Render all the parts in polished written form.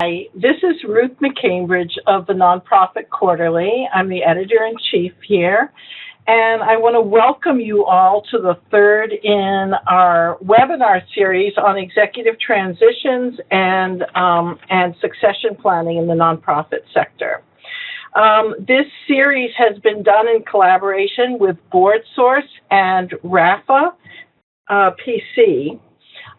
Hi, this is Ruth McCambridge of the Nonprofit Quarterly. I'm the editor-in-chief here, and I want to welcome you all to the third in our webinar series on executive transitions and succession planning in the nonprofit sector. This series has been done in collaboration with BoardSource and Raffa PC,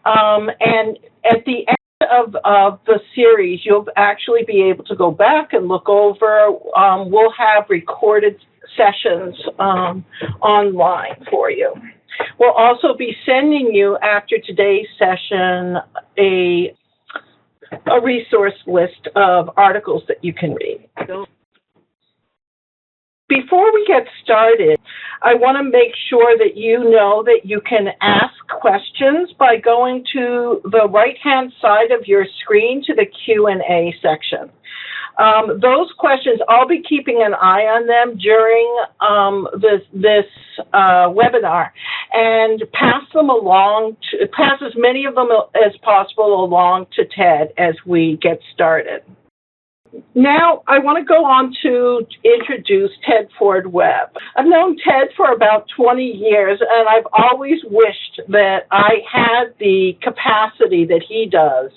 and at the end of the series, you'll actually be able to go back and look over. We'll have recorded sessions online for you. We'll also be sending you, after today's session, a resource list of articles that you can read. Before we get started, I want to make sure that you know that you can ask questions by going to the right-hand side of your screen to the Q&A section. Those questions, I'll be keeping an eye on them during this webinar, and pass as many of them as possible along to Ted as we get started. Now, I want to go on to introduce Ted Ford Webb. I've known Ted for about 20 years, and I've always wished that I had the capacity that he does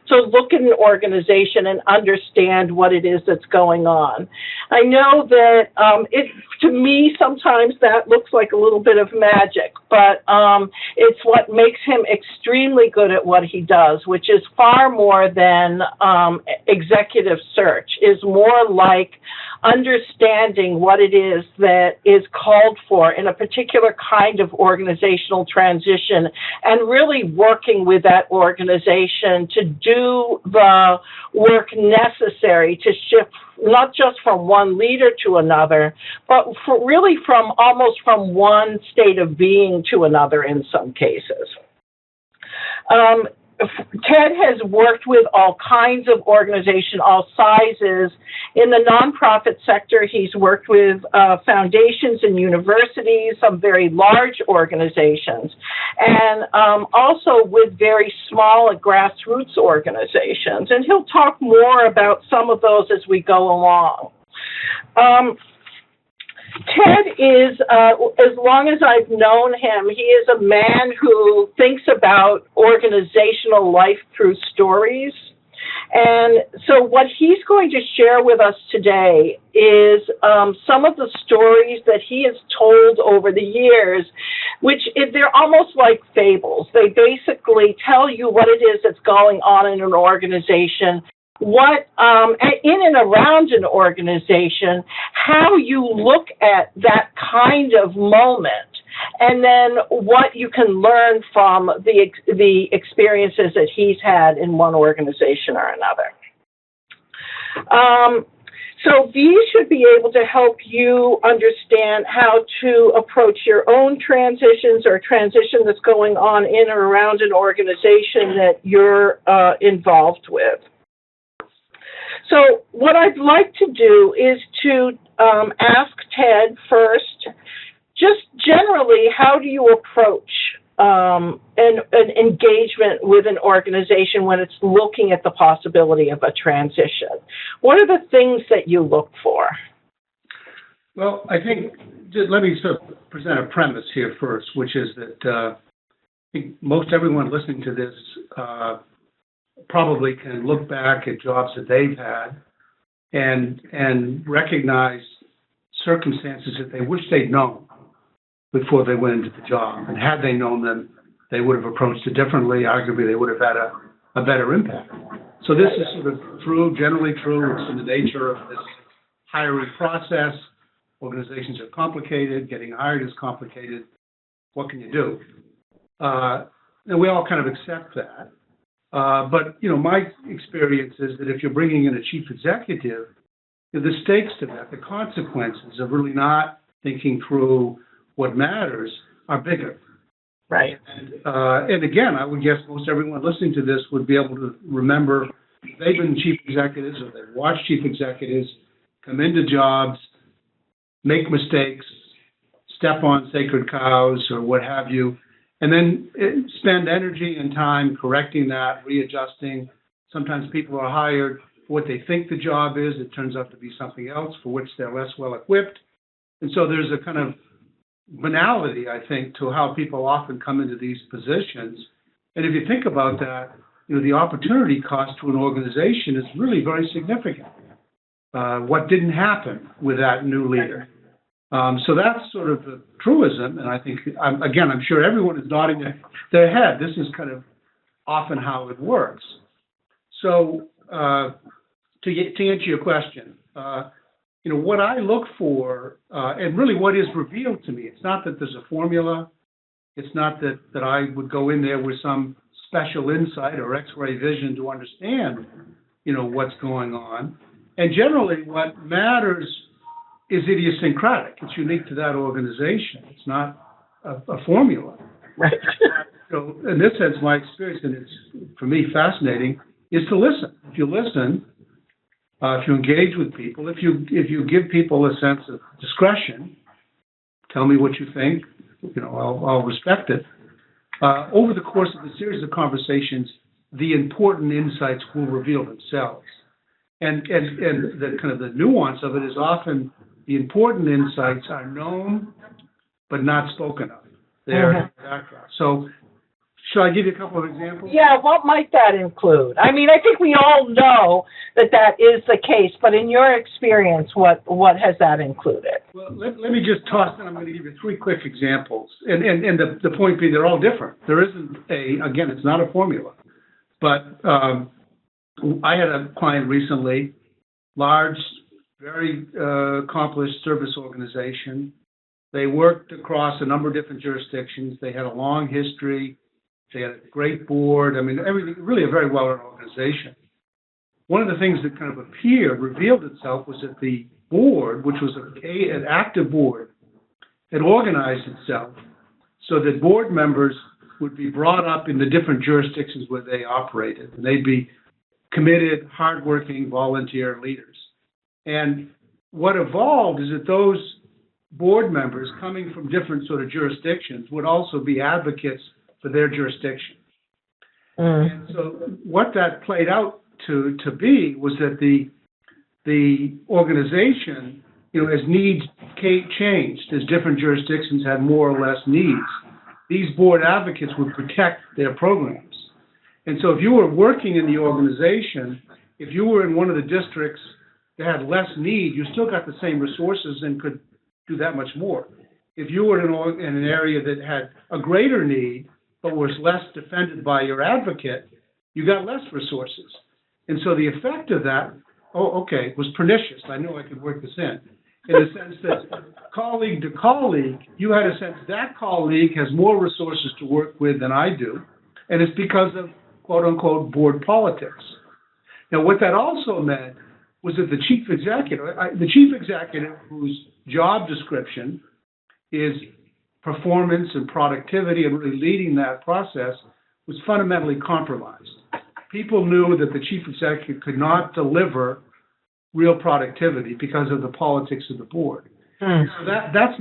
to look at an organization and understand what it is that's going on. I know that to me, sometimes that looks like a little bit of magic, but it's what makes him extremely good at what he does, which is far more than executive search. Is more like understanding what it is that is called for in a particular kind of organizational transition, and really working with that organization to do the work necessary to shift not just from one leader to another, but really almost from one state of being to another in some cases. Ted has worked with all kinds of organizations, all sizes. In the nonprofit sector, he's worked with foundations and universities, some very large organizations, and also with very small and grassroots organizations. And he'll talk more about some of those as we go along. Ted is, as long as I've known him, he is a man who thinks about organizational life through stories. And so what he's going to share with us today is some of the stories that he has told over the years, which they're almost like fables. They basically tell you what it is that's going on in an organization, what in and around an organization, how you look at that kind of moment, and then what you can learn from the experiences that he's had in one organization or another. So these should be able to help you understand how to approach your own transitions or transition that's going on in or around an organization that you're involved with. So what I'd like to do is to ask Ted first, just generally, how do you approach an engagement with an organization when it's looking at the possibility of a transition? What are the things that you look for? Well, I think, let me sort of present a premise here first, which is that I think most everyone listening to this probably can look back at jobs that they've had and recognize circumstances that they wish they'd known before they went into the job. And had they known them, they would have approached it differently. Arguably, they would have had a better impact. So this is sort of generally true. It's in the nature of this hiring process. Organizations are complicated. Getting hired is complicated. What can you do? And we all kind of accept that. But, my experience is that if you're bringing in a chief executive, the stakes to that, the consequences of really not thinking through what matters are bigger. Right. And again, I would guess most everyone listening to this would be able to remember they've been chief executives or they've watched chief executives come into jobs, make mistakes, step on sacred cows or what have you, and then spend energy and time correcting that, readjusting, Sometimes people are hired for what they think the job is. It turns out to be something else for which they're less well equipped. And so there's a kind of banality, I think, to how people often come into these positions. And if you think about that, the opportunity cost to an organization is really very significant. What didn't happen with that new leader? So that's sort of the truism, and I think, I'm sure everyone is nodding their head. This is kind of often how it works. So to answer your question, what I look for, and really what is revealed to me, it's not that there's a formula. It's not that I would go in there with some special insight or X-ray vision to understand, what's going on. And generally, what matters is idiosyncratic. It's unique to that organization. It's not a formula. Right. So in this sense, my experience, and it's, for me, fascinating, is to listen. If you listen, if you engage with people, if you give people a sense of discretion, tell me what you think, I'll respect it. Over the course of the series of conversations, the important insights will reveal themselves. And the kind of the nuance of it is often the important insights are known but not spoken of. They're in the background. So shall I give you a couple of examples? Yeah, what might that include? I mean, I think we all know that is the case, but in your experience, what has that included? Well, let me just toss in. I'm going to give you 3 quick examples. And the point being, they're all different. There isn't again, it's not a formula. But I had a client recently, large, very accomplished service organization. They worked across a number of different jurisdictions. They had a long history. They had a great board. I mean, everything, really a very well-run organization. One of the things that kind of revealed itself, was that the board, which was an active board, had organized itself so that board members would be brought up in the different jurisdictions where they operated. And they'd be committed, hardworking, volunteer leaders. And what evolved is that those board members coming from different sort of jurisdictions would also be advocates for their jurisdiction. And so what that played out to be was that the organization, as needs changed, as different jurisdictions had more or less needs, these board advocates would protect their programs. And so if you were working in the organization, if you were in one of the districts that had less need, you still got the same resources and could do that much more. If you were in an area that had a greater need, but was less defended by your advocate, you got less resources. And so the effect of that, was pernicious. I knew I could work this in the sense that colleague to colleague, you had a sense that colleague has more resources to work with than I do, and it's because of quote-unquote board politics. Now, what that also meant was that the chief executive whose job description is performance and productivity and really leading that process, was fundamentally compromised. People knew that the chief executive could not deliver real productivity because of the politics of the board. So that's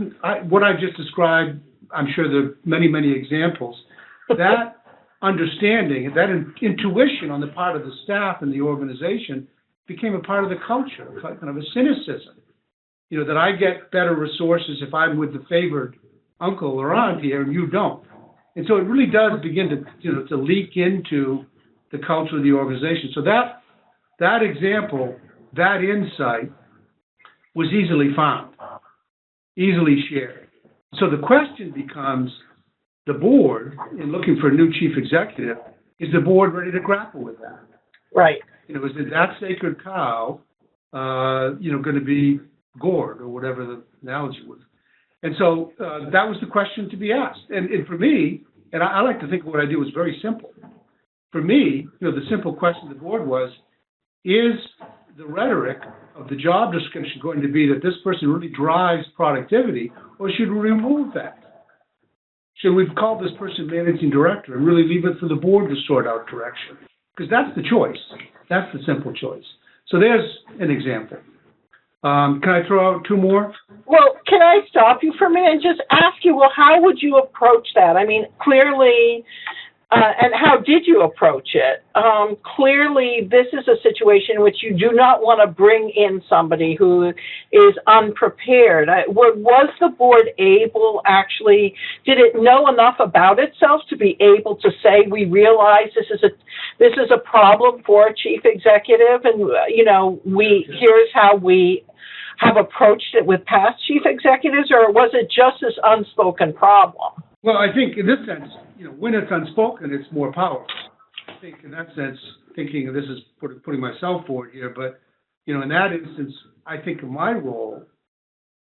what I just described. I'm sure there are many, many examples. That understanding, that intuition on the part of the staff and the organization became a part of the culture, kind of a cynicism. That I get better resources if I'm with the favored uncle or aunt here and you don't. And so it really does begin to leak into the culture of the organization. So that example, that insight was easily found, easily shared. So the question becomes, the board, in looking for a new chief executive, is the board ready to grapple with that? Right. Is that sacred cow, going to be gored, or whatever the analogy was? And so that was the question to be asked. And for me, and I like to think what I do is very simple. For me, the simple question of the board was, is the rhetoric of the job description going to be that this person really drives productivity, or should we remove that? Should we call this person managing director and really leave it for the board to sort out direction? Because that's the choice. That's the simple choice. So there's an example. Can I throw out 2 more? Well, can I stop you for a minute and just ask you, how would you approach that? I mean, clearly, And how did you approach it? Clearly, this is a situation in which you do not want to bring in somebody who is unprepared. Was the board able, actually, did it know enough about itself to be able to say, we realize this is a problem for a chief executive, and here's how we have approached it with past chief executives, or was it just this unspoken problem? Well, I think in this sense, when it's unspoken, it's more powerful. I think in that sense, thinking, and this is putting myself forward here, but, in that instance, I think of my role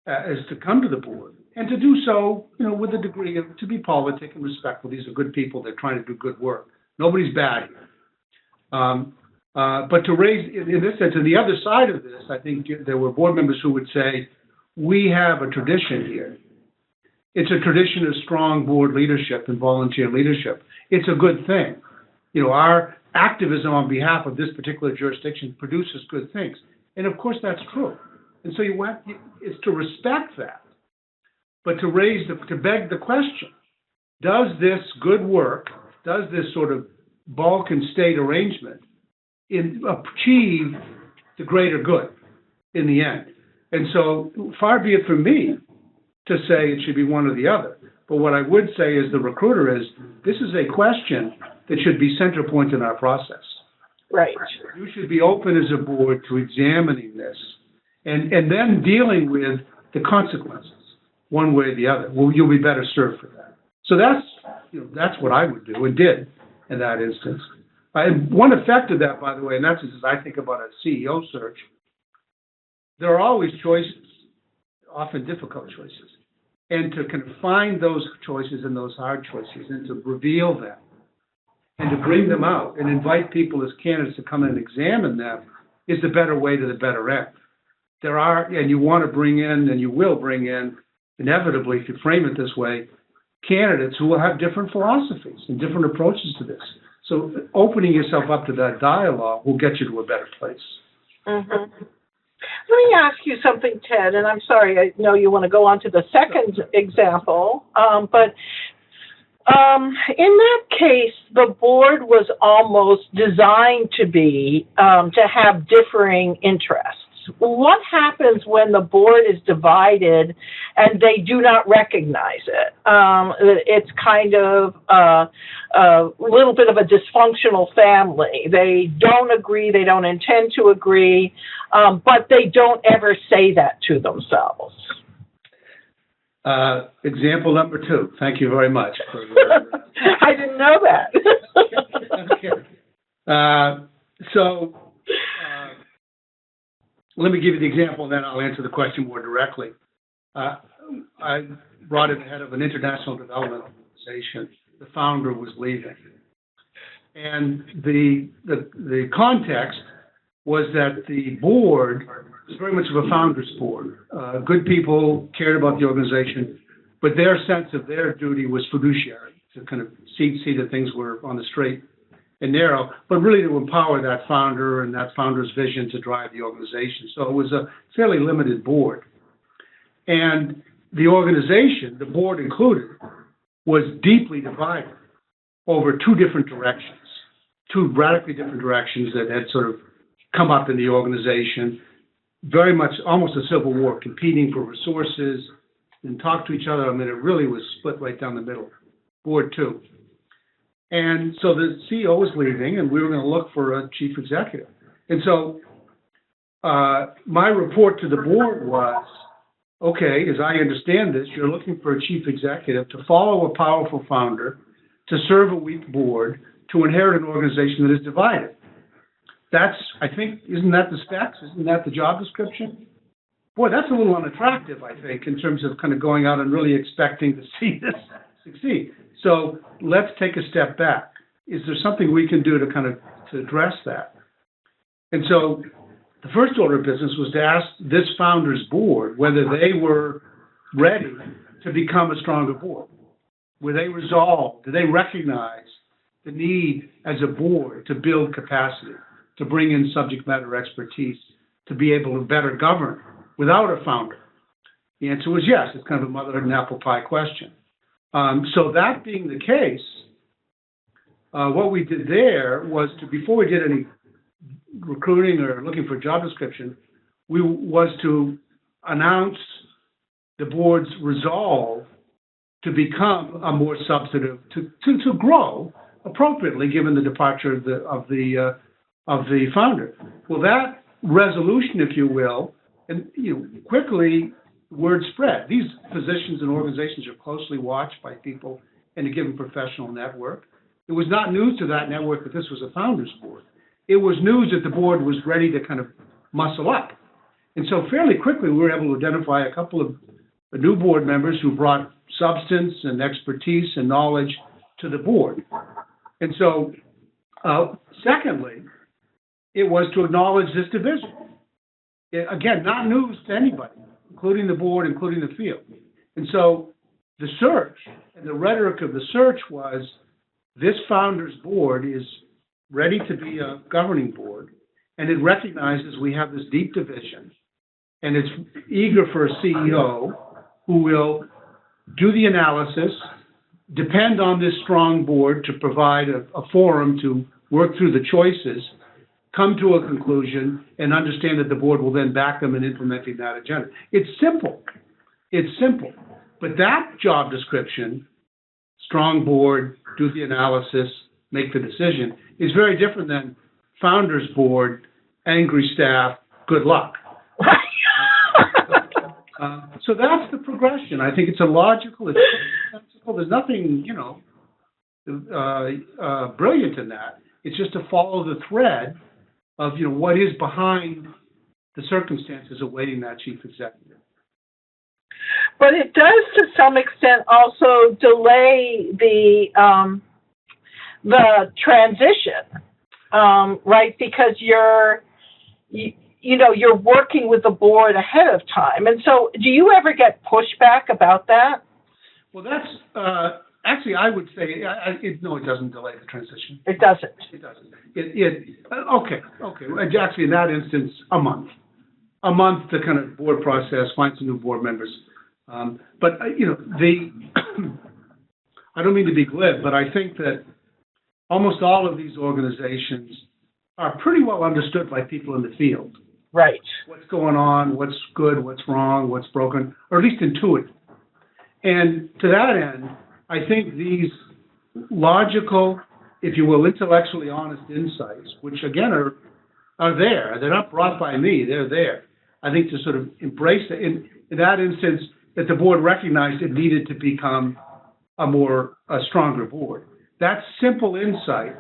is to come to the board and to do so, with a degree of, to be politic and respectful. These are good people. They're trying to do good work. Nobody's bad here. But to raise, in this sense, on the other side of this, I think there were board members who would say, we have a tradition here. It's a tradition of strong board leadership and volunteer leadership. It's a good thing. Our activism on behalf of this particular jurisdiction produces good things. And of course, that's true. And so it's to respect that, but to beg the question, does this good work, does this sort of Balkan state arrangement achieve the greater good in the end? And so far be it from me to say it should be one or the other. But what I would say as the recruiter is, this is a question that should be center point in our process. Right. You should be open as a board to examining this and then dealing with the consequences, one way or the other. Well, you'll be better served for that. So that's what I would do and did in that instance. And one effect of that, by the way, and that's as I think about a CEO search, there are always choices, often difficult choices. And to kind of find those choices and those hard choices and to reveal them and to bring them out and invite people as candidates to come in and examine them is the better way to the better end. There are, and you want to bring in, and you will bring in, inevitably, if you frame it this way, candidates who will have different philosophies and different approaches to this. So opening yourself up to that dialogue will get you to a better place. Mm-hmm. Let me ask you something, Ted, and I'm sorry, I know you want to go on to the second example, but in that case, the board was almost designed to have differing interests. What happens when the board is divided and they do not recognize it? It's kind of a little bit of a dysfunctional family. They don't agree, they don't intend to agree, but they don't ever say that to themselves. Example number 2. Thank you very much. I didn't know that. Okay. Let me give you the example, and then I'll answer the question more directly. I brought in the head of an international development organization. The founder was leaving. And the context was that the board was very much of a founder's board. Good people cared about the organization, but their sense of their duty was fiduciary, to kind of see that things were on the straight and narrow, but really to empower that founder and that founder's vision to drive the organization. So it was a fairly limited board. And the organization, the board included, was deeply divided over 2 different directions, 2 radically different directions that had sort of come up in the organization, very much almost a civil war, competing for resources and talk to each other. I mean, it really was split right down the middle, board 2. And so the CEO was leaving, and we were going to look for a chief executive. And so my report to the board was, okay, as I understand this, you're looking for a chief executive to follow a powerful founder, to serve a weak board, to inherit an organization that is divided. That's, I think, isn't that the specs? Isn't that the job description? Boy, that's a little unattractive, I think, in terms of kind of going out and really expecting to see this succeed. So let's take a step back. Is there something we can do to address that? And so the first order of business was to ask this founder's board whether they were ready to become a stronger board. Were they resolved? Did they recognize the need as a board to build capacity, to bring in subject matter expertise, to be able to better govern without a founder? The answer was yes. It's kind of a motherhood and apple pie question. So that being the case, what we did there was before we did any recruiting or looking for a job description, was to announce the board's resolve to become a more substantive, to grow appropriately given the departure of the founder. Well, that resolution, if you will, and quickly word spread. These positions and organizations are closely watched by people in a given professional network. It was not news to that network that this was a founders board. It was news that the board was ready to kind of muscle up. And so fairly quickly, we were able to identify a couple of new board members who brought substance and expertise and knowledge to the board. And so, secondly, it was to acknowledge this division. Again, not news to anybody, including the board, including the field. And so the search and the rhetoric of the search was, this founders board is ready to be a governing board, and it recognizes we have this deep division, and it's eager for a CEO who will do the analysis, depend on this strong board to provide a forum to work through the choices, come to a conclusion, and understand that the board will then back them in implementing that agenda. It's simple. It's simple. But that job description, strong board, do the analysis, make the decision, is very different than founders board, angry staff, good luck. So that's the progression. I think it's illogical, it's sensible. There's nothing, brilliant in that. It's just to follow the thread of, what is behind the circumstances awaiting that chief executive. But it does, to some extent, also delay the transition, right? Because you're working with the board ahead of time. And so do you ever get pushback about that? Well, that's, actually, I would say, no, it doesn't delay the transition. It doesn't. It doesn't. Okay. Actually, in that instance, a month. A month to kind of board process, find some new board members. But, I don't mean to be glib, but I think that almost all of these organizations are pretty well understood by people in the field. Right. What's going on, what's good, what's wrong, what's broken, or at least intuitive. And to that end, I think these logical, if you will, intellectually honest insights, which again are there, they're not brought by me, they're there. I think to sort of embrace it, in that instance, that the board recognized it needed to become a stronger board. That simple insight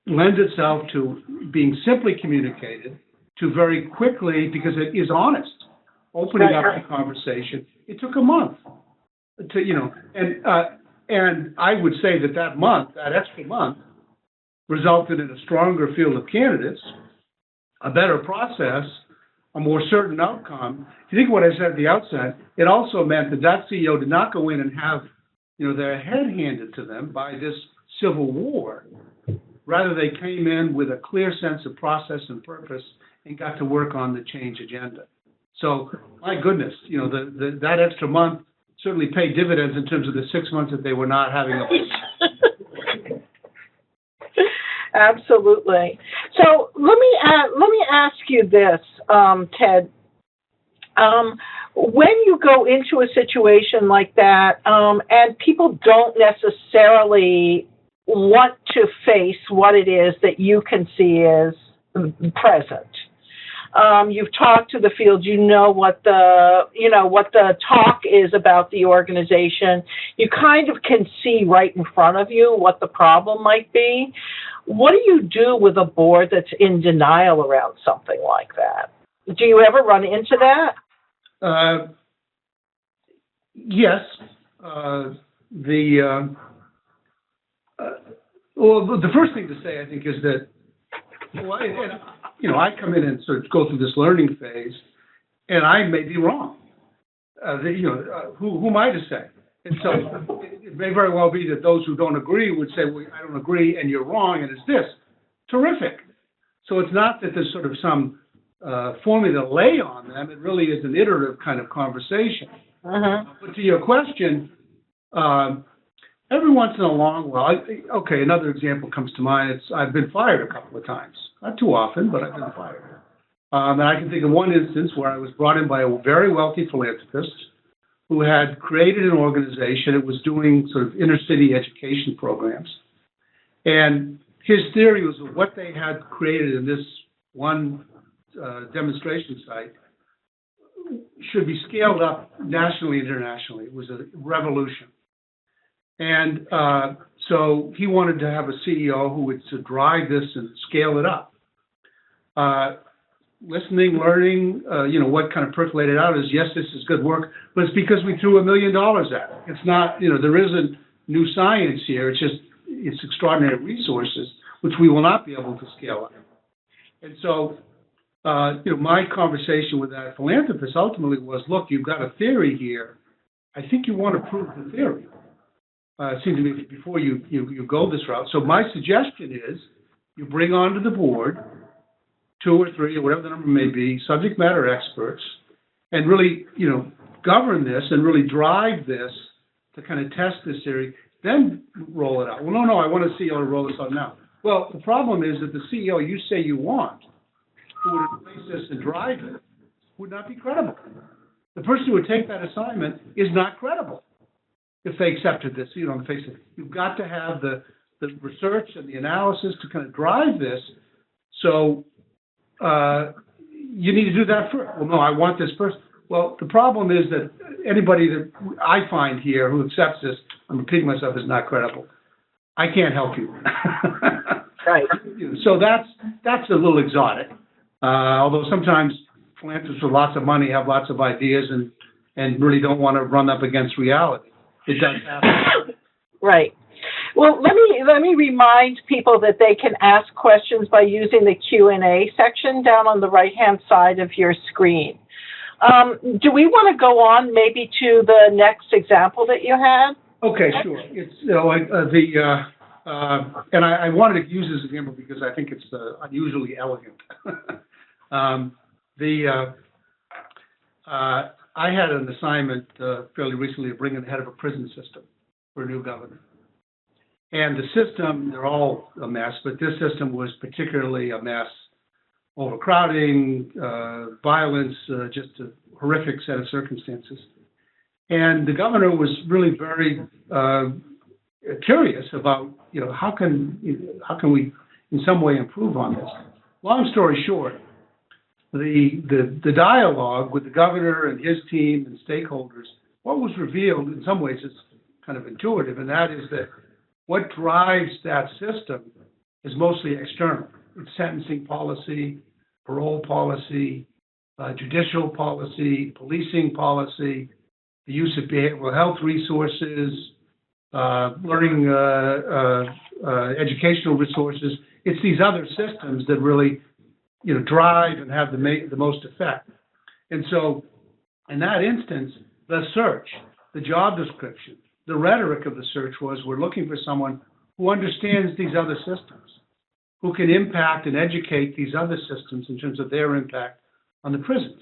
lends itself to being simply communicated to very quickly, because it is honest, opening up the conversation. It took a month to, and I would say that extra month, resulted in a stronger field of candidates, a better process, a more certain outcome. If you think of what I said at the outset, it also meant that CEO did not go in and have, their head handed to them by this civil war. Rather, they came in with a clear sense of process and purpose and got to work on the change agenda. So, my goodness, that extra month certainly paid dividends in terms of the 6 months that they were not having a Absolutely. So let me ask you this, Ted. When you go into a situation like that, and people don't necessarily want to face what it is that you can see as present. You've talked to the field, what the talk is about the organization. You kind of can see right in front of you what the problem might be. What do you do with a board that's in denial around something like that? Do you ever run into that? Yes. The first thing to say, I think, is that, I come in and sort of go through this learning phase, and I may be wrong. Who am I to say? And so it may very well be that those who don't agree would say, well, I don't agree, and you're wrong, and it's this. Terrific. So it's not that there's sort of some formula to lay on them. It really is an iterative kind of conversation. But to your question, every once in a long while, okay, another example comes to mind. I've been fired a couple of times. Not too often, but I've been fired. And I can think of one instance where I was brought in by a very wealthy philanthropist who had created an organization. It was doing sort of inner city education programs. And his theory was that what they had created in this one demonstration site should be scaled up nationally and internationally. It was a revolution. And so he wanted to have a CEO who would drive this and scale it up. Listening, learning, what kind of percolated out is, yes, this is good work, but it's because we threw $1 million at it. It's not, there isn't new science here. It's extraordinary resources, which we will not be able to scale up. And so, my conversation with that philanthropist ultimately was, look, you've got a theory here. I think you want to prove the theory. It seems to me before you go this route. So my suggestion is you bring onto the board 2 or 3 or whatever the number may be, subject matter experts, and really, govern this and really drive this to kind of test this theory, then roll it out. Well, no, I want a CEO to roll this out now. Well, the problem is that the CEO you say you want, who would replace this and drive it, would not be credible. The person who would take that assignment is not credible if they accepted this, on the face of it. You've got to have the research and the analysis to kind of drive this. So you need to do that first. Well, no, I want this person. Well, the problem is that anybody that I find here who accepts this, I'm repeating myself, is not credible. I can't help you. Right. So that's a little exotic. Although sometimes philanthropists with lots of money have lots of ideas and really don't want to run up against reality. It does happen. Right. Well, let me remind people that they can ask questions by using the Q&A section down on the right-hand side of your screen. Do we want to go on maybe to the next example that you had? Okay, sure. It's and I wanted to use this example because I think it's unusually elegant. I had an assignment fairly recently to bring in the head of a prison system for a new governor. And the system, they're all a mess, but this system was particularly a mess. Overcrowding, violence, just a horrific set of circumstances. And the governor was really very curious about, how can we in some way improve on this? Long story short, the dialogue with the governor and his team and stakeholders, what was revealed in some ways is kind of intuitive, and that is that what drives that system is mostly external. It's sentencing policy, parole policy, judicial policy, policing policy, the use of behavioral health resources, learning, educational resources. It's these other systems that really, drive and have the most effect. And so, in that instance, the search, the job description, the rhetoric of the search was, we're looking for someone who understands these other systems, who can impact and educate these other systems in terms of their impact on the prisons.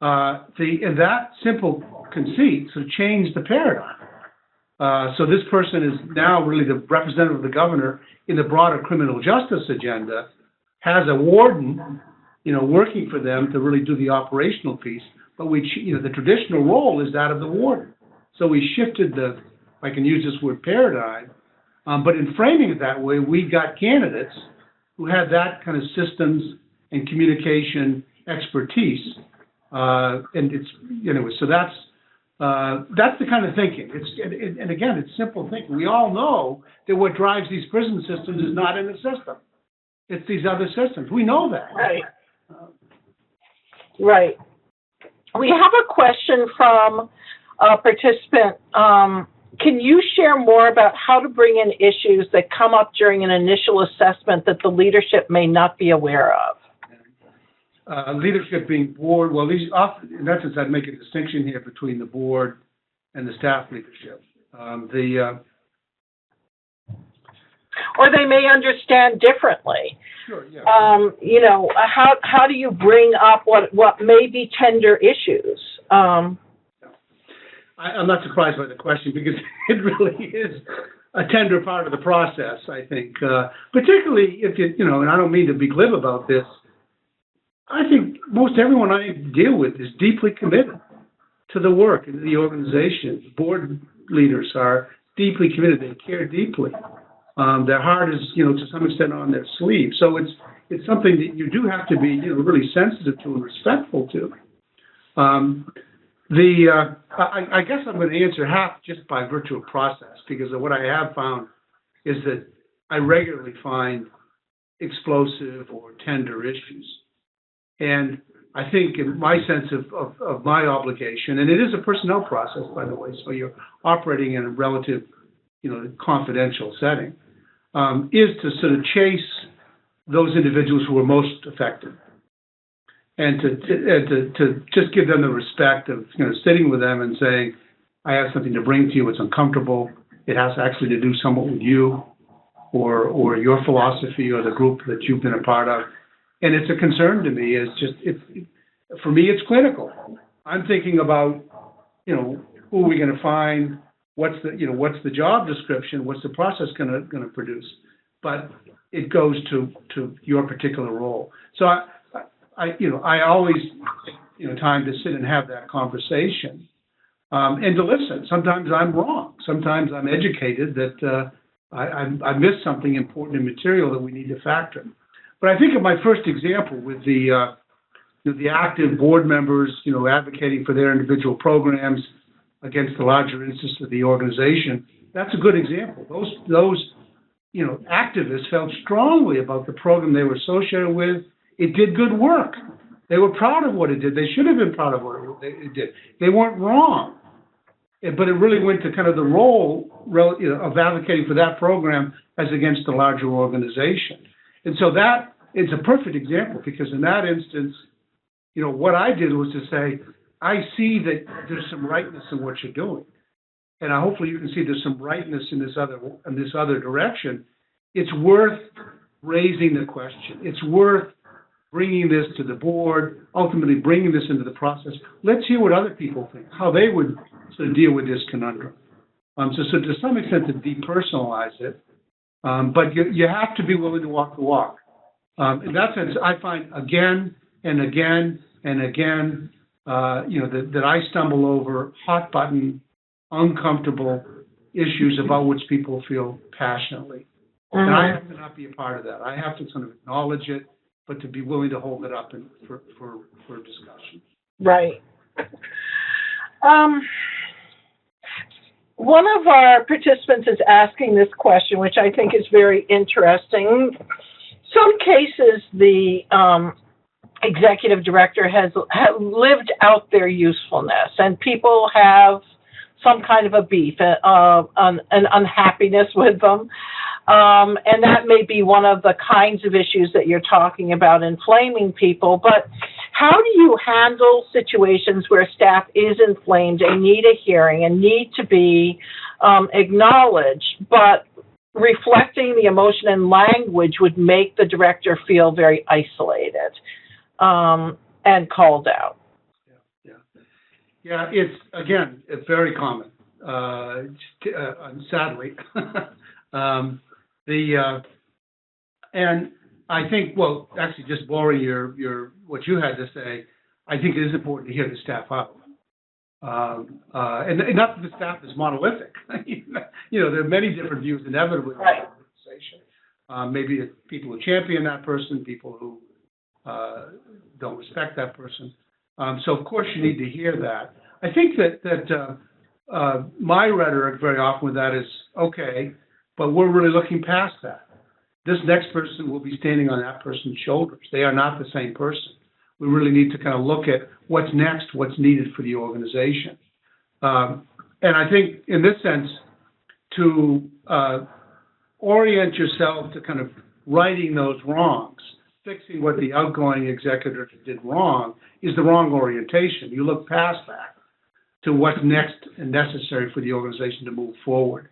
And that simple conceit sort of changed the paradigm. So this person is now really the representative of the governor in the broader criminal justice agenda, has a warden, working for them to really do the operational piece. But the traditional role is that of the warden. So we shifted if I can use this word, paradigm. But in framing it that way, we got candidates who had that kind of systems and communication expertise. And it's, so that's the kind of thinking. And again, it's simple thinking. We all know that what drives these prison systems is not in the system. It's these other systems. We know that. Right. Right. We have a question from a participant. Can you share more about how to bring in issues that come up during an initial assessment that the leadership may not be aware of? Leadership being board, well, these often, in essence, I'd make a distinction here between the board and the staff leadership. Or they may understand differently. Sure, yeah. How do you bring up what may be tender issues? I'm not surprised by the question because it really is a tender part of the process, I think. Particularly if and I don't mean to be glib about this, I think most everyone I deal with is deeply committed to the work and the organization. Board leaders are deeply committed. They care deeply. Their heart is, to some extent on their sleeve. So it's something that you do have to be, really sensitive to and respectful to. I guess I'm going to answer half just by virtue of process, because of what I have found is that I regularly find explosive or tender issues. And I think in my sense of my obligation, and it is a personnel process, by the way, so you're operating in a relative, confidential setting, is to sort of chase those individuals who are most affected. And to just give them the respect of sitting with them and saying, I have something to bring to you. It's uncomfortable. It has actually to do somewhat with you or your philosophy or the group that you've been a part of. And it's a concern to me. For me, it's clinical. I'm thinking about who are we going to find? What's the job description? What's the process going to produce? But it goes to your particular role. So I always take time to sit and have that conversation and to listen. Sometimes I'm wrong. Sometimes I'm educated that I missed something important and material that we need to factor. But I think of my first example with the active board members, advocating for their individual programs against the larger interests of the organization. That's a good example. Those activists felt strongly about the program they were associated with. It did good work. They were proud of what it did. They should have been proud of what it did. They weren't wrong. But it really went to kind of the role of advocating for that program as against the larger organization. And so that is a perfect example, because in that instance, what I did was to say, I see that there's some rightness in what you're doing. And hopefully you can see there's some rightness in this other direction. It's worth raising the question. It's worth bringing this to the board, ultimately bringing this into the process. Let's hear what other people think, how they would sort of deal with this conundrum. So to some extent to depersonalize it, but you have to be willing to walk the walk. In that sense, I find again and again and again, that I stumble over hot button, uncomfortable issues about which people feel passionately. And I have to not be a part of that. I have to sort of acknowledge it, but to be willing to hold it up for discussion. Right. One of our participants is asking this question, which I think is very interesting. Some cases, the executive director has lived out their usefulness, and people have some kind of a beef, an unhappiness with them. And that may be one of the kinds of issues that you're talking about inflaming people. But how do you handle situations where staff is inflamed and need a hearing and need to be acknowledged, but reflecting the emotion and language would make the director feel very isolated and called out? Yeah, it's very common, sadly. And I think, well, actually, just borrowing your what you had to say, I think it is important to hear the staff out. And not that the staff is monolithic. There are many different views inevitably in the organization. Maybe people who champion that person, people who don't respect that person. So of course you need to hear that. I think that my rhetoric very often with that is, okay, but we're really looking past that. This next person will be standing on that person's shoulders. They are not the same person. We really need to kind of look at what's next, what's needed for the organization. And I think in this sense, to orient yourself to kind of righting those wrongs, fixing what the outgoing executive did wrong, is the wrong orientation. You look past that to what's next and necessary for the organization to move forward.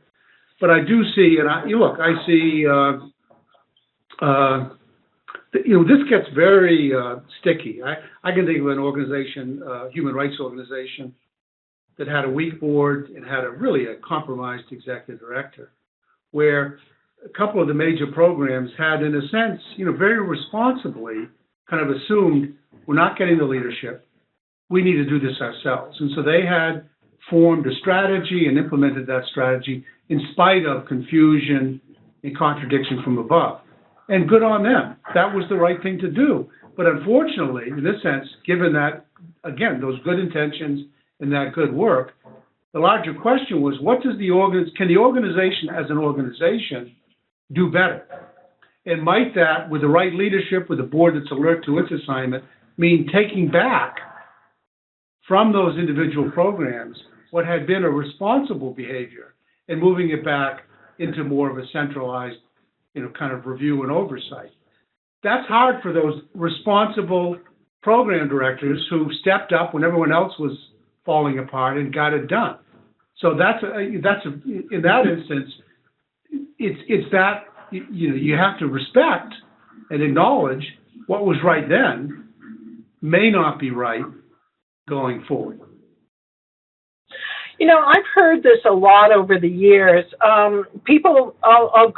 But I do see, and I see, this gets very sticky. I can think of an organization, human rights organization, that had a weak board and had really a compromised executive director, where a couple of the major programs had, in a sense, very responsibly kind of assumed we're not getting the leadership. We need to do this ourselves. And so they had formed a strategy and implemented that strategy in spite of confusion and contradiction from above. And good on them. That was the right thing to do. But unfortunately, in this sense, given that, again, those good intentions and that good work, the larger question was, can the organization as an organization do better? And might that, with the right leadership, with a board that's alert to its assignment, mean taking back from those individual programs what had been a responsible behavior and moving it back into more of a centralized, kind of review and oversight? That's hard for those responsible program directors who stepped up when everyone else was falling apart and got it done. So in that instance, it's that, you have to respect and acknowledge what was right then may not be right going forward. I've heard this a lot over the years. People, I'll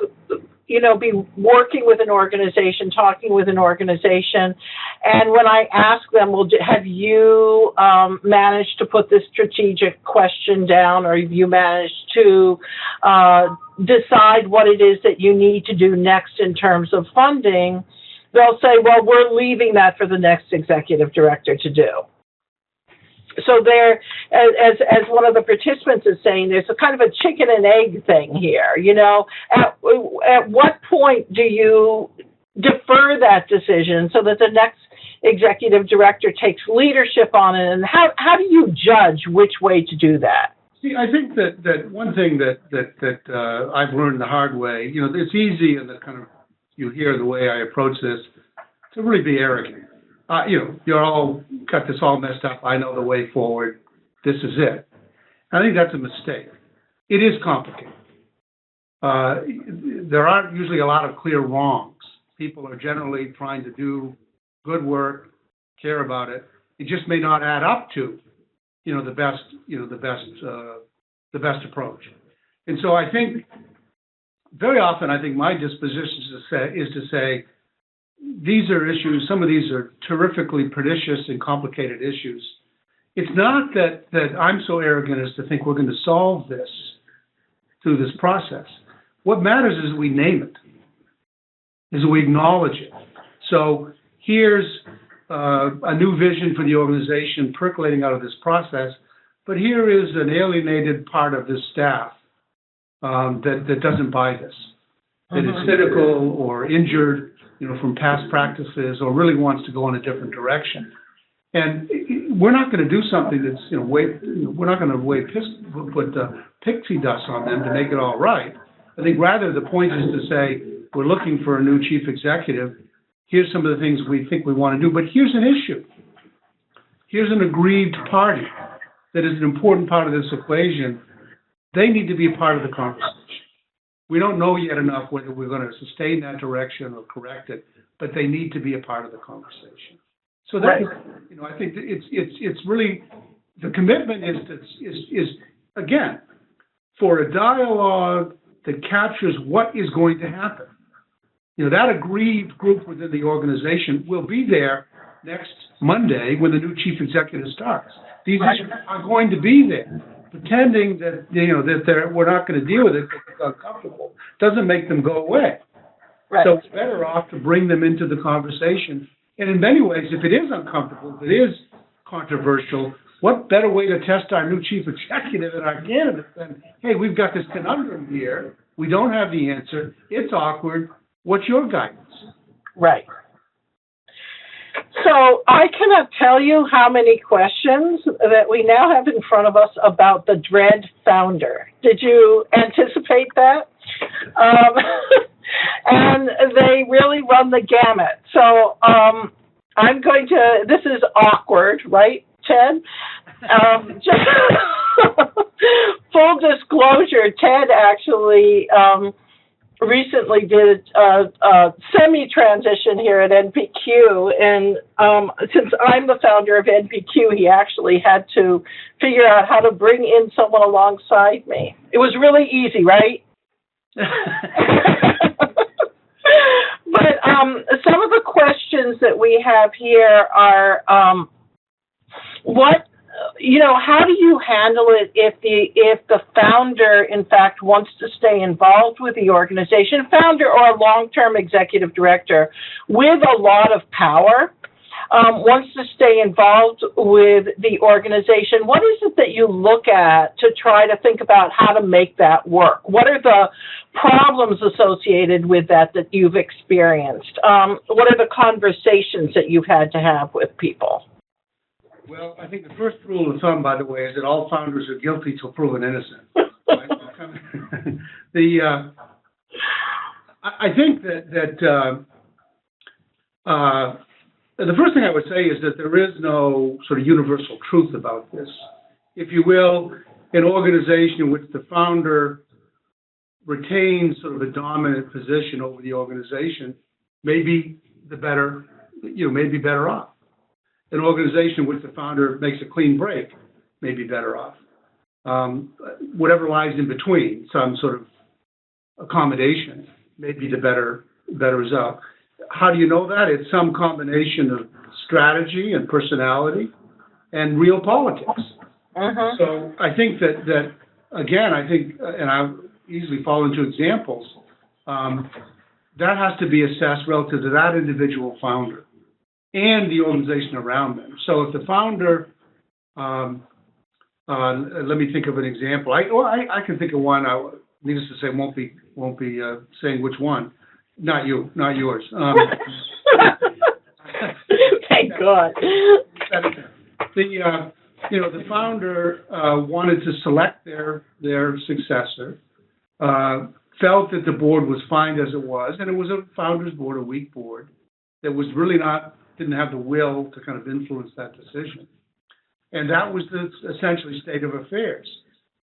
be working with an organization, talking with an organization, and when I ask them, well, have you managed to put this strategic question down, or have you managed to decide what it is that you need to do next in terms of funding, they'll say, well, we're leaving that for the next executive director to do. So there, as one of the participants is saying, there's a kind of a chicken and egg thing here. At what point do you defer that decision so that the next executive director takes leadership on it, and how do you judge which way to do that? See, I think that one thing that I've learned the hard way, it's easy, and you hear the way I approach this, to really be arrogant. You're all got this all messed up. I know the way forward. This is it. I think that's a mistake. It is complicated. There aren't usually a lot of clear wrongs. People are generally trying to do good work, care about it. It just may not add up to, the best approach. And so I think very often, my disposition is to say, these are issues, some of these are terrifically pernicious and complicated issues. It's not that I'm so arrogant as to think we're going to solve this through this process. What matters is we name it, is we acknowledge it. So here's a new vision for the organization percolating out of this process, but here is an alienated part of this staff that doesn't buy this, that is cynical or injured, from past practices, or really wants to go in a different direction. And we're not going to do something that's, we're not going to put pixie dust on them to make it all right. I think rather the point is to say, we're looking for a new chief executive. Here's some of the things we think we want to do, but here's an issue. Here's an aggrieved party that is an important part of this equation. They need to be a part of the conversation. We don't know yet enough whether we're going to sustain that direction or correct it, but they need to be a part of the conversation. So that, I think it's really, the commitment is again, for a dialogue that captures what is going to happen. That aggrieved group within the organization will be there next Monday when the new chief executive starts. These issues are going to be there. Pretending that we're not going to deal with it because it's uncomfortable doesn't make them go away. Right. So it's better off to bring them into the conversation. And in many ways, if it is uncomfortable, if it is controversial, what better way to test our new chief executive and our candidates than, hey, we've got this conundrum here. We don't have the answer. It's awkward. What's your guidance? Right. So I cannot tell you how many questions that we now have in front of us about the dread founder. Did you anticipate that? And they really run the gamut. So I'm going to, this is awkward, right, Ted? Just full disclosure, Ted actually recently did a semi-transition here at NPQ, and since I'm the founder of NPQ, he actually had to figure out how to bring in someone alongside me. It was really easy, right? But some of the questions that we have here are, how do you handle it if the founder, in fact, wants to stay involved with the organization, founder or a long-term executive director with a lot of power, wants to stay involved with the organization? What is it that you look at to try to think about how to make that work? What are the problems associated with that you've experienced? What are the conversations that you've had to have with people? Well, I think the first rule of thumb, by the way, is that all founders are guilty till proven innocent. Right? I think that the first thing I would say is that there is no sort of universal truth about this. If you will, an organization in which the founder retains sort of a dominant position over the organization may be better off. An organization in which the founder makes a clean break may be better off. Whatever lies in between, some sort of accommodation, may be the better result. How do you know that? It's some combination of strategy and personality and real politics. Uh-huh. So I think that again, and I'll easily fall into examples, that has to be assessed relative to that individual founder and the organization around them. So if the founder, let me think of an example. I can think of one. Needless to say, won't be saying which one. Not yours. Thank God. The founder wanted to select their successor. Felt that the board was fine as it was, and it was a founder's board, a weak board that was really didn't have the will to kind of influence that decision. And that was the essentially state of affairs.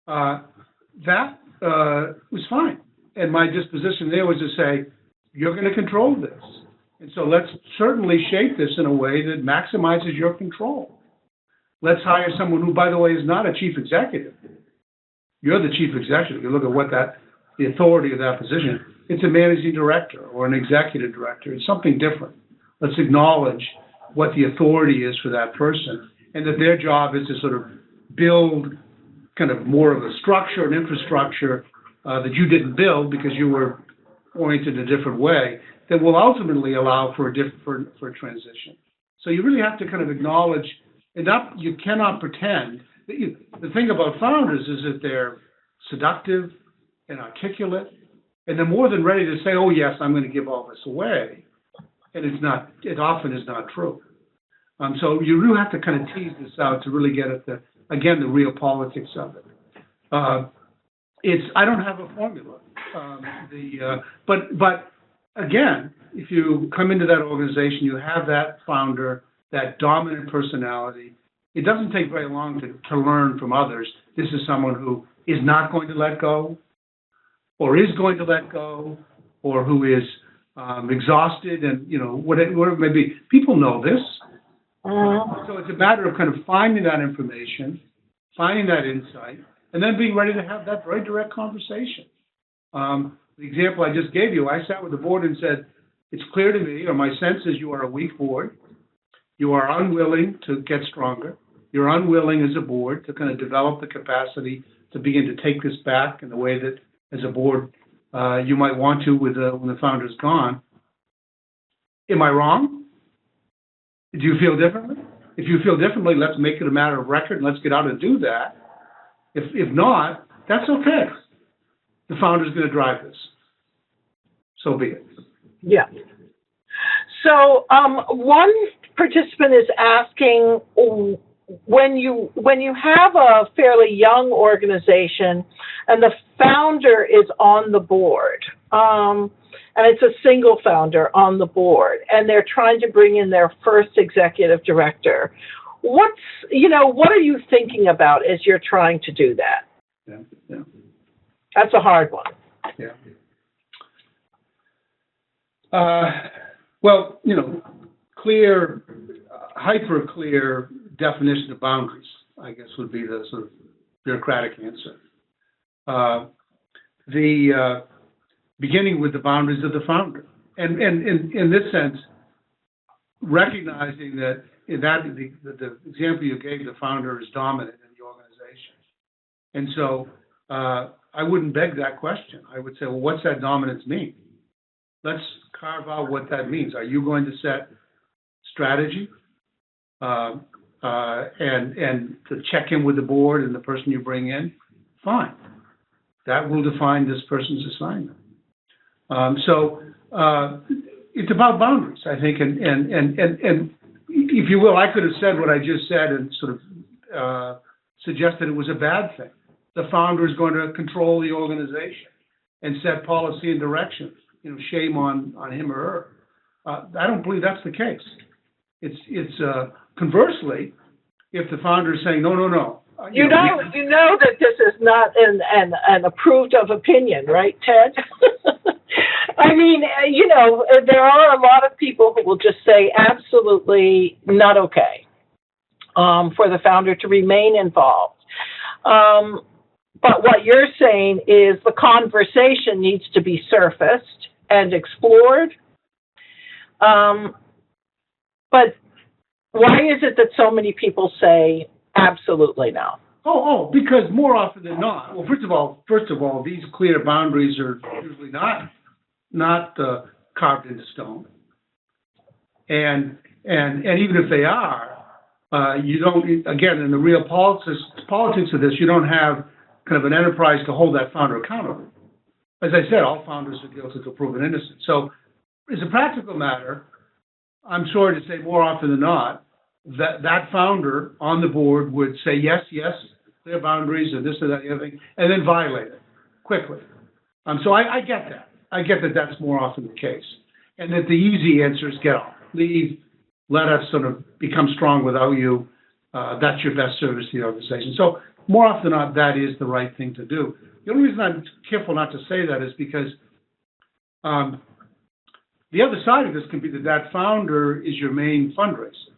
That was fine. And my disposition there was to say, you're going to control this. And so let's certainly shape this in a way that maximizes your control. Let's hire someone who, by the way, is not a chief executive. You're the chief executive. You look at the authority of that position. It's a managing director or an executive director. It's something different. Let's acknowledge what the authority is for that person, and that their job is to sort of build kind of more of a structure, an infrastructure that you didn't build because you were oriented in a different way, that will ultimately allow for a transition. So you really have to kind of acknowledge, and you cannot pretend. The thing about founders is that they're seductive and articulate, and they're more than ready to say, oh yes, I'm going to give all this away. And it often is not true. So you really have to kind of tease this out to really get at the real politics of it. I don't have a formula. But again, if you come into that organization, you have that founder, that dominant personality. It doesn't take very long to learn from others. This is someone who is not going to let go, or is going to let go, or who is exhausted, and whatever it may be. People know this. So it's a matter of kind of finding that information, finding that insight, and then being ready to have that very direct conversation. The example I just gave you, I sat with the board and said, it's clear to me, or my sense is, you are a weak board. You are unwilling to get stronger. You're unwilling as a board to kind of develop the capacity to begin to take this back in the way that, as a board, you might want to when the founder's gone. Am I wrong? Do you feel differently? If you feel differently, let's make it a matter of record and let's get out and do that. If not, that's okay. The founder's going to drive this. So be it. Yeah. So one participant is asking, when you have a fairly young organization and the founder is on the board, and it's a single founder on the board, and they're trying to bring in their first executive director, what are you thinking about as you're trying to do that? Yeah. That's a hard one. Yeah. Well, clear, hyper-clear definition of boundaries, I guess, would be the sort of bureaucratic answer. Beginning with the boundaries of the founder. And in this sense, recognizing that the example you gave, the founder is dominant in the organization. And so I wouldn't beg that question. I would say, well, what's that dominance mean? Let's carve out what that means. Are you going to set strategy and to check in with the board and the person you bring in? Fine. That will define this person's assignment. So it's about boundaries, I think, and if you will, I could have said what I just said and sort of suggested it was a bad thing. The founder is going to control the organization and set policy and direction. Shame on him or her. I don't believe that's the case. It's conversely, if the founder is saying no. You know that this is not an approved of opinion, right, Ted? I mean, there are a lot of people who will just say absolutely not okay for the founder to remain involved. But what you're saying is the conversation needs to be surfaced and explored. But why is it that so many people say absolutely no? Because more often than not, well, first of all, these clear boundaries are usually not carved into stone, and even if they are, you don't. Again, in the real politics of this, you don't have kind of an enterprise to hold that founder accountable. As I said, all founders are guilty until proven innocent. So, as a practical matter, I'm sorry to say, more often than not, that founder on the board would say yes, clear boundaries, or this or that, the other thing, and then violate it quickly. So I get that. I get that that's more often the case, and that the easy answer is get off, leave, let us sort of become strong without you. That's your best service to the organization. So more often than not, that is the right thing to do. The only reason I'm careful not to say that is because the other side of this can be that founder is your main fundraiser,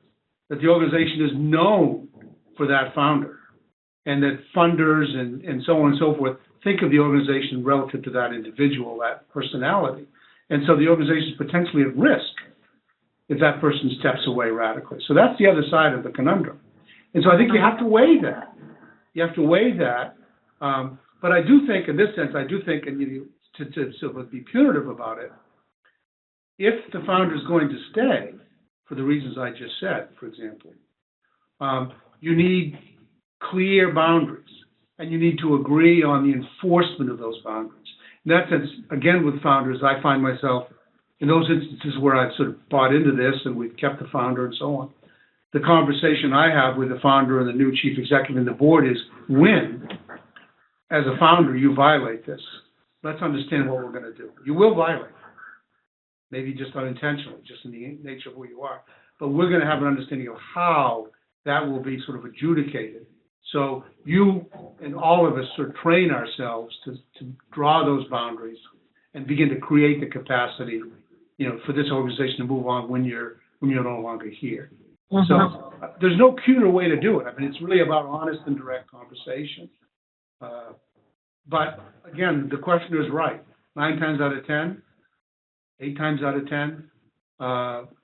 that the organization is known for that founder, and that funders and so on and so forth think of the organization relative to that individual, that personality. And so the organization is potentially at risk if that person steps away radically. So that's the other side of the conundrum. And so I think you have to weigh that. You have to weigh that. But I do think, in this sense, and to sort of be punitive about it, if the founder is going to stay, for the reasons I just said, for example, you need clear boundaries, and you need to agree on the enforcement of those boundaries. In that sense, again, with founders, I find myself, in those instances where I've sort of bought into this and we've kept the founder and so on, the conversation I have with the founder and the new chief executive and the board is, when, as a founder, you violate this, let's understand what we're going to do. You will violate it. Maybe just unintentionally, just in the nature of who you are. But we're going to have an understanding of how that will be sort of adjudicated. So you and all of us sort of train ourselves to draw those boundaries and begin to create the capacity, for this organization to move on when you're no longer here. Mm-hmm. So there's no cuter way to do it. I mean, it's really about honest and direct conversation. But again, the questioner is right. 9 times out of 10, 8 times out of 10,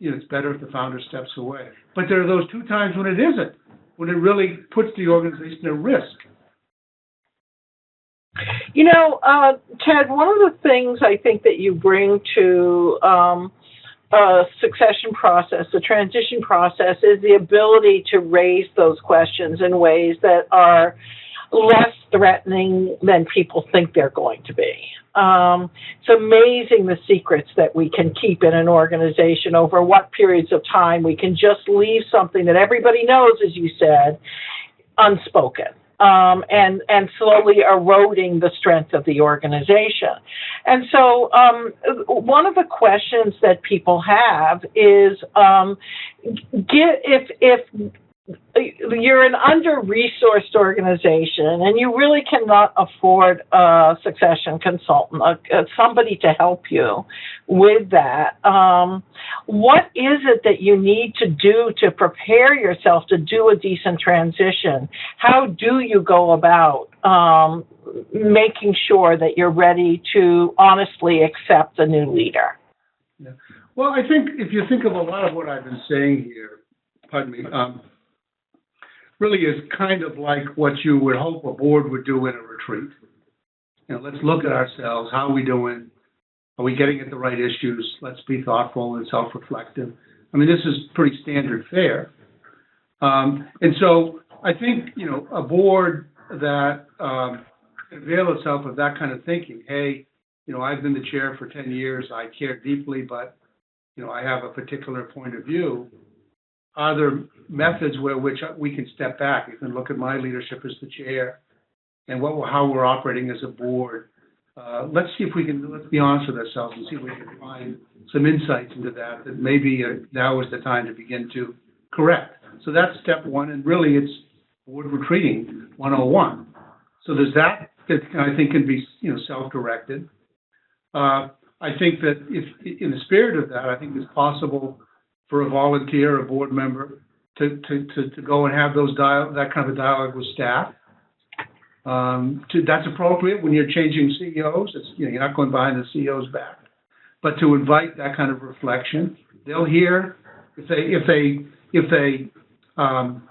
it's better if the founder steps away. But there are those 2 times when it isn't, when it really puts the organization at risk. Ted, one of the things I think that you bring to a succession process, a transition process, is the ability to raise those questions in ways that are less threatening than people think they're going to be. It's amazing the secrets that we can keep in an organization over what periods of time we can just leave something that everybody knows, as you said, unspoken, and slowly eroding the strength of the organization. And so one of the questions that people have is, if you're an under-resourced organization, and you really cannot afford a succession consultant, somebody to help you with that. What is it that you need to do to prepare yourself to do a decent transition? How do you go about making sure that you're ready to honestly accept a new leader? Yeah. Well, I think if you think of a lot of what I've been saying here, pardon me, really is kind of like what you would hope a board would do in a retreat. Let's look at ourselves. How are we doing? Are we getting at the right issues? Let's be thoughtful and self-reflective. I mean, this is pretty standard fare. And so I think, a board that can avail itself of that kind of thinking, hey, I've been the chair for 10 years. I care deeply, but, I have a particular point of view. Are there methods which we can step back? You can look at my leadership as the chair and how we're operating as a board. Let's see if let's be honest with ourselves and see if we can find some insights into that maybe now is the time to begin to correct. So that's step one, and really it's board retreating 101. So there's that I think can be, self-directed. I think that if in the spirit of that, I think it's possible for a volunteer, a board member, to go and have that kind of a dialogue with staff. That's appropriate when you're changing CEOs. You're not going behind the CEO's back, but to invite that kind of reflection. They'll hear if they can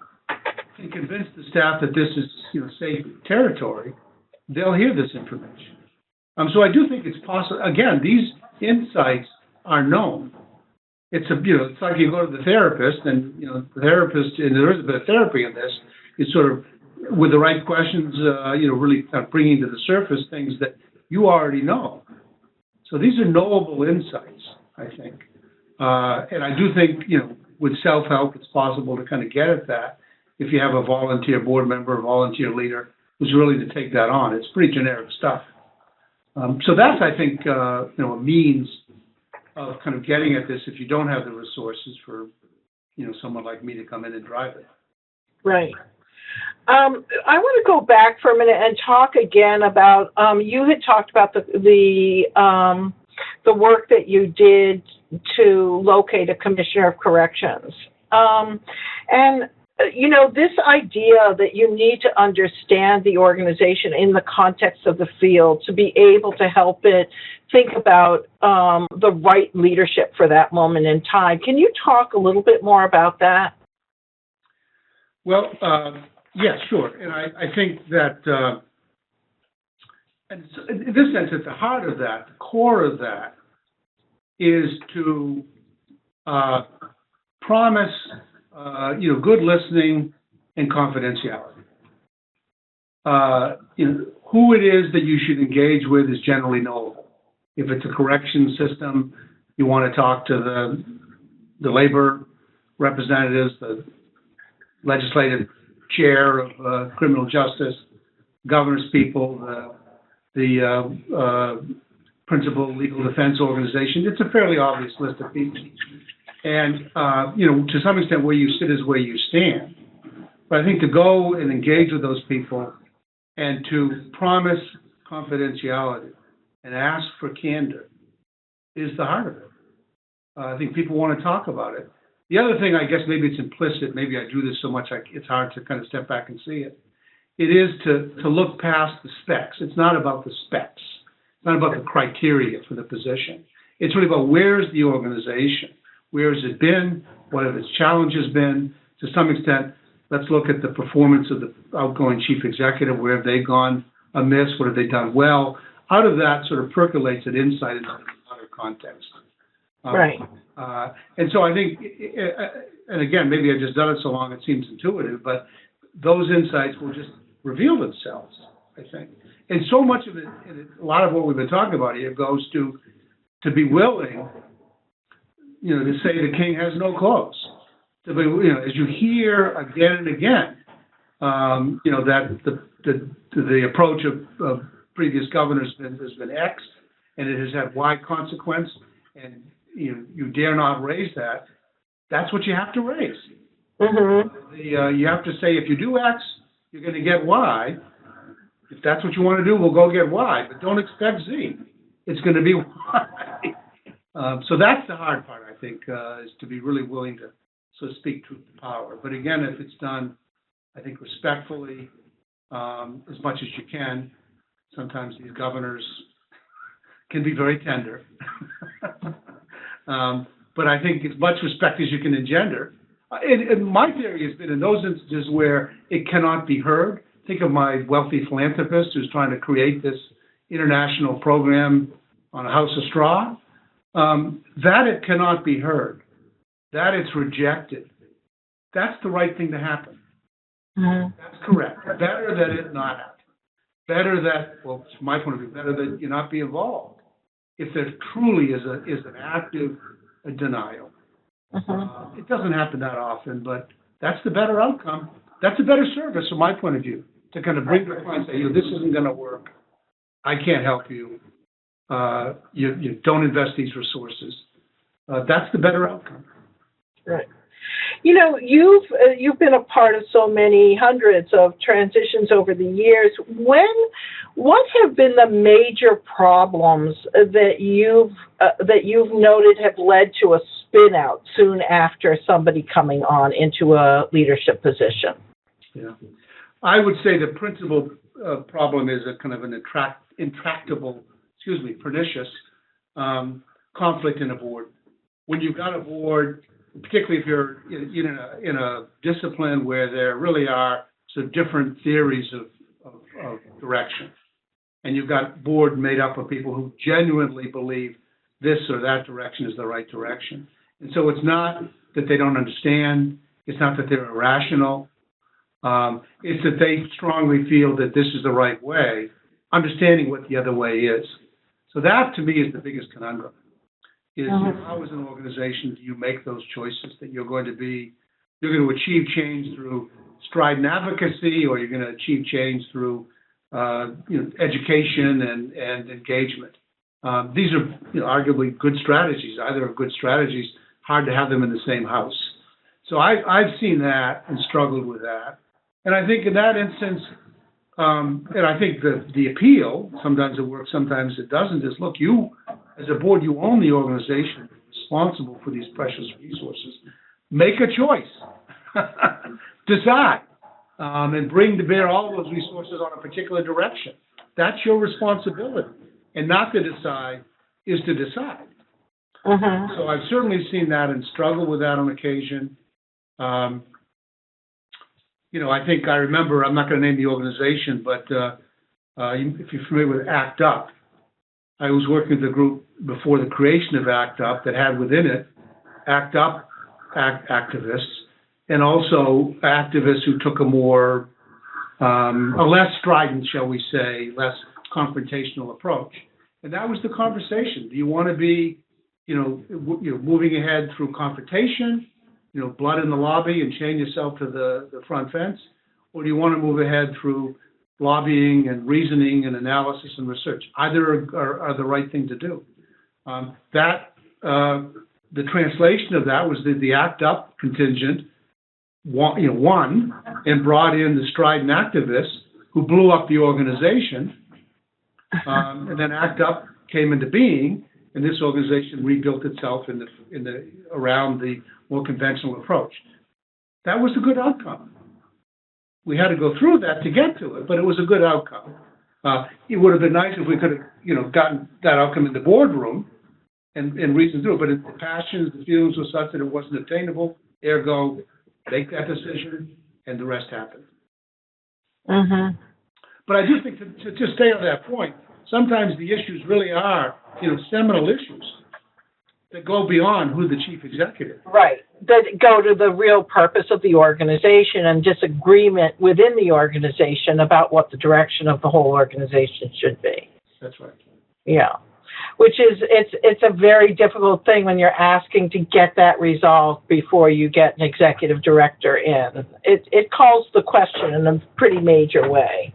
convince the staff that this is safe territory. They'll hear this information. So I do think it's possible. Again, these insights are known. It's it's like you go to the therapist, and the therapist, and there is a bit of therapy in this, is sort of with the right questions, really kind of bringing to the surface things that you already know. So these are knowable insights, I think, and I do think with self-help, it's possible to kind of get at that if you have a volunteer board member, a volunteer leader who's willing to take that on. It's pretty generic stuff. So that's, I think, a means of kind of getting at this if you don't have the resources for, someone like me to come in and drive it. Right. I want to go back for a minute and talk again about, you had talked about the work that you did to locate a commissioner of corrections. And this idea that you need to understand the organization in the context of the field to be able to help it think about the right leadership for that moment in time. Can you talk a little bit more about that? Well, yeah, sure. And I think that in this sense, at the heart of that, the core of that is to promise good listening and confidentiality. Who it is that you should engage with is generally knowable. If it's a correction system, you want to talk to the labor representatives, the legislative chair of criminal justice, governor's people, the principal legal defense organization. It's a fairly obvious list of people. And, to some extent, where you sit is where you stand. But I think to go and engage with those people and to promise confidentiality and ask for candor is the heart of it. I think people want to talk about it. The other thing, I guess maybe it's implicit, maybe I do this so much it's hard to kind of step back and see it. It is to look past the specs. It's not about the specs. It's not about the criteria for the position. It's really about where's the organization. Where has it been? What have its challenges been? To some extent, let's look at the performance of the outgoing chief executive. Where have they gone amiss? What have they done well? Out of that sort of percolates an insight into another context. Right. And so I think, and again, maybe I've just done it so long it seems intuitive, but those insights will just reveal themselves, I think. And so much of it, and a lot of what we've been talking about here goes to be willing to say the king has no clothes. To be, as you hear again and again, that the approach of previous governors has been X, and it has had Y consequence, and you dare not raise that. That's what you have to raise. Mm-hmm. You have to say, if you do X, you're going to get Y. If that's what you want to do, we'll go get Y, but don't expect Z. It's going to be Y. So that's the hard part, I think, is to be really willing to, so to speak, truth to power. But again, if it's done, I think, respectfully, as much as you can. Sometimes these governors can be very tender. But I think as much respect as you can engender. And my theory has been in those instances where it cannot be heard. Think of my wealthy philanthropist who's trying to create this international program on a house of straw. That it cannot be heard, that it's rejected. That's the right thing to happen. Mm-hmm. That's correct. Better that it not happen. Better that, well, from my point of view, better that you not be involved. If there truly is an active denial. Mm-hmm. It doesn't happen that often, but that's the better outcome. That's a better service from my point of view, to kind of bring the client and say, this isn't going to work. I can't help you. You don't invest these resources. That's the better outcome. Right. You know, you've been a part of so many hundreds of transitions over the years. What have been the major problems that you've noted have led to a spin out soon after somebody coming on into a leadership position? Yeah, I would say the principal problem is a kind of an intractable, pernicious conflict in a board. When you've got a board, particularly if you're in a discipline where there really are some different theories of direction, and you've got board made up of people who genuinely believe this or that direction is the right direction. And so it's not that they don't understand, it's not that they're irrational, it's that they strongly feel that this is the right way, understanding what the other way is. So that, to me, is the biggest conundrum. Is how as an organization do you make those choices that you're going to achieve change through strident advocacy, or you're going to achieve change through education and engagement. These are arguably good strategies. Either are good strategies, hard to have them in the same house. So I've seen that and struggled with that. And I think in that instance, and I think the appeal, sometimes it works, sometimes it doesn't, is look, you as a board, you own the organization, responsible for these precious resources. Make a choice. Decide. And bring to bear all those resources on a particular direction. That's your responsibility. And not to decide is to decide. Mm-hmm. So I've certainly seen that and struggled with that on occasion. I think I remember, I'm not going to name the organization, but if you're familiar with ACT UP, I was working with a group before the creation of ACT UP that had within it ACT UP activists, and also activists who took a less strident, shall we say, less confrontational approach. And that was the conversation. Do you want to be, moving ahead through confrontation, blood in the lobby and chain yourself to the front fence? Or do you want to move ahead through lobbying and reasoning and analysis and research? Either are the right thing to do. The translation of that was that the ACT UP contingent won and brought in the strident activists who blew up the organization. And then ACT UP came into being, and this organization rebuilt itself around the more conventional approach. That was a good outcome. We had to go through that to get to it, but it was a good outcome. It would have been nice if we could have, gotten that outcome in the boardroom and reasoned through it, but the passions, the feelings were such that it wasn't attainable. Ergo, make that decision, and the rest happened. Mm-hmm. But I do think to just stay on that point, sometimes the issues really are, seminal issues that go beyond who the chief executive. Right. That go to the real purpose of the organization and disagreement within the organization about what the direction of the whole organization should be. That's right. Yeah. Which is, it's a very difficult thing when you're asking to get that resolved before you get an executive director in. It calls the question in a pretty major way.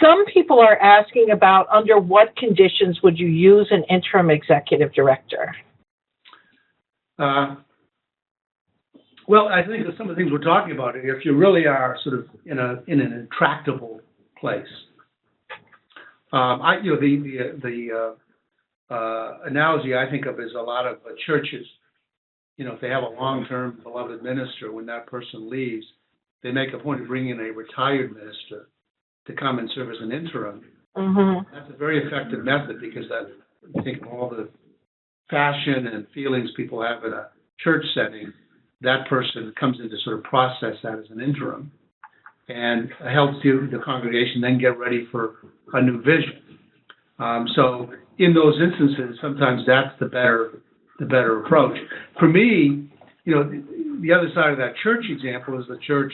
Some people are asking about under what conditions would you use an interim executive director? Well, I think that some of the things we're talking about, if you really are sort of in an intractable place, the analogy I think of is a lot of churches. If they have a long-term beloved minister, when that person leaves, they make a point of bringing in a retired minister to come and serve as an interim. Mm-hmm. That's a very effective method because I think of all the passion and feelings people have in a church setting. That person comes in to sort of process that as an interim and helps the congregation then get ready for a new vision. So in those instances, sometimes that's the better approach. For me, the other side of that church example is the church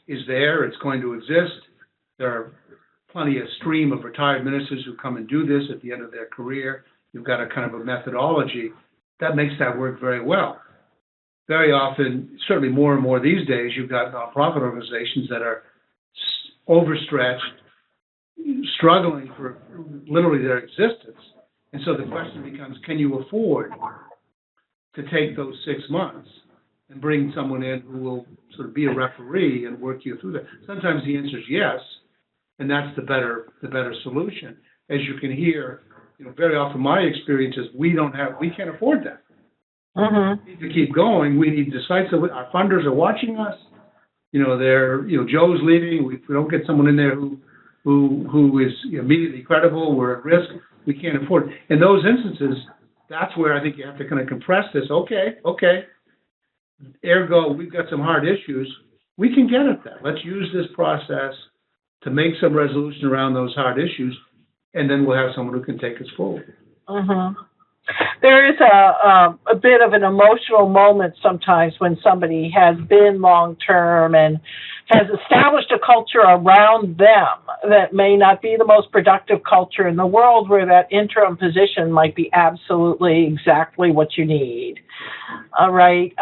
is there, it's going to exist. There are plenty of stream of retired ministers who come and do this at the end of their career. You've got a kind of a methodology that makes that work very well. Very often, certainly more and more these days, you've got nonprofit organizations that are overstretched, struggling for literally their existence. And so the question becomes, can you afford to take those 6 months and bring someone in who will sort of be a referee and work you through that? Sometimes the answer is yes, and that's the better solution. As you can hear, very often my experience is we can't afford that. Mm-hmm. We need to keep going. We need decisive. Our funders are watching us. Joe's leaving. If we don't get someone in there who is immediately credible, we're at risk. We can't afford it. In those instances, that's where I think you have to kind of compress this. Okay. Ergo, we've got some hard issues. We can get at that. Let's use this process to make some resolution around those hard issues, and then we'll have someone who can take us forward. Mm-hmm. There is a bit of an emotional moment sometimes when somebody has been long-term and has established a culture around them that may not be the most productive culture in the world, where that interim position might be absolutely exactly what you need. All right.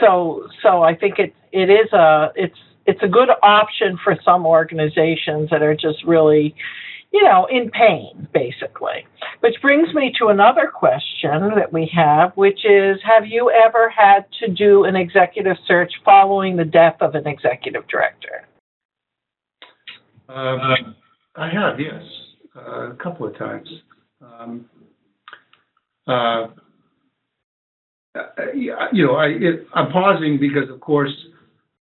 So I think it's a good option for some organizations that are just really, in pain, basically. Which brings me to another question that we have, which is, have you ever had to do an executive search following the death of an executive director? I have, yes, a couple of times. I'm pausing because, of course,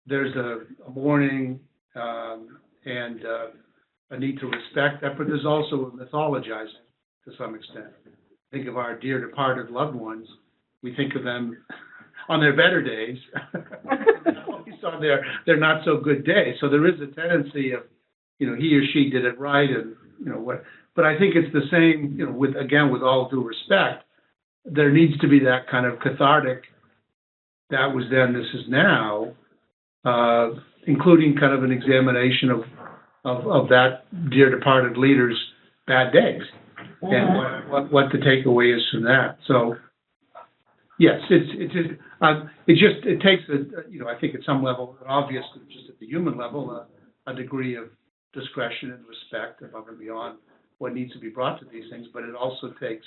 there's a mourning and a need to respect that, but there's also a mythologizing to some extent. Think of our dear departed loved ones. We think of them on their better days, always on their not so good days. So there is a tendency of, he or she did it right, and what. But I think it's the same, with all due respect, there needs to be that kind of cathartic, that was then, this is now, including kind of an examination of that dear departed leader's bad days, and what the takeaway is from that. So, yes, it takes I think at some level, obviously just at the human level, a degree of discretion and respect above and beyond what needs to be brought to these things. But it also takes,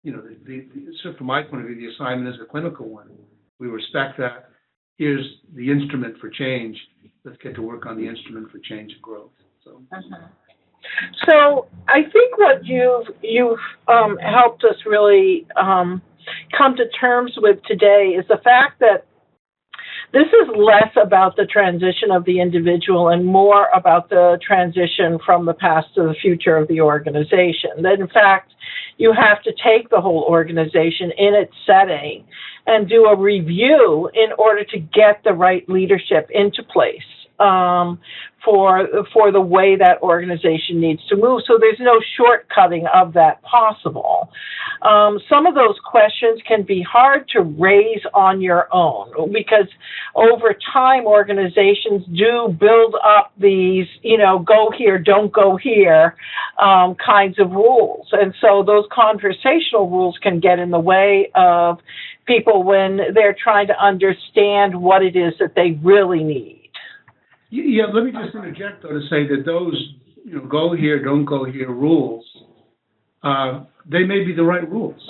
so from my point of view, the assignment is a clinical one. We respect that. Here's the instrument for change. Let's get to work on the instrument for change and growth. So, So I think what you've helped us really come to terms with today is the fact that this is less about the transition of the individual and more about the transition from the past to the future of the organization. That, in fact, you have to take the whole organization in its setting and do a review in order to get the right leadership into place for the way that organization needs to move. So there's no shortcutting of that possible. Some of those questions can be hard to raise on your own because over time organizations do build up these, go here, don't go here kinds of rules. And so those conversational rules can get in the way of people when they're trying to understand what it is that they really need. Yeah, let me just interject, though, to say that those, go here, don't go here rules, they may be the right rules.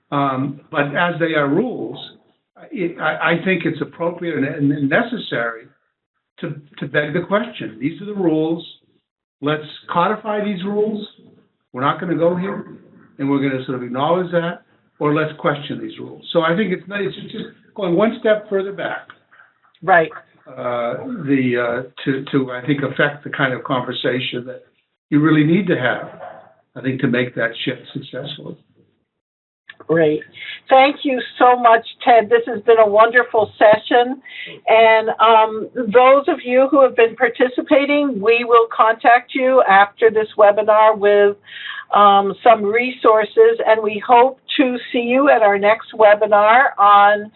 But as they are rules, I think it's appropriate and necessary to beg the question. These are the rules. Let's codify these rules. We're not going to go here, and we're going to sort of acknowledge that, or let's question these rules. So I think it's just going one step further back. Right. To I think affect the kind of conversation that you really need to have, I think, to make that shift successfully. Great. Thank you so much, Ted. This has been a wonderful session. And those of you who have been participating, we will contact you after this webinar with some resources, and we hope to see you at our next webinar on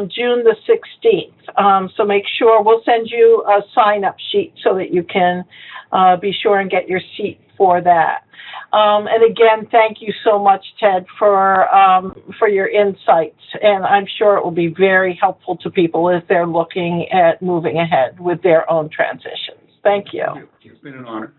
June the 16th. So make sure we'll send you a sign-up sheet so that you can be sure and get your seat for that. And again, thank you so much, Ted, for your insights. And I'm sure it will be very helpful to people as they're looking at moving ahead with their own transitions. Thank you. It's been an honor.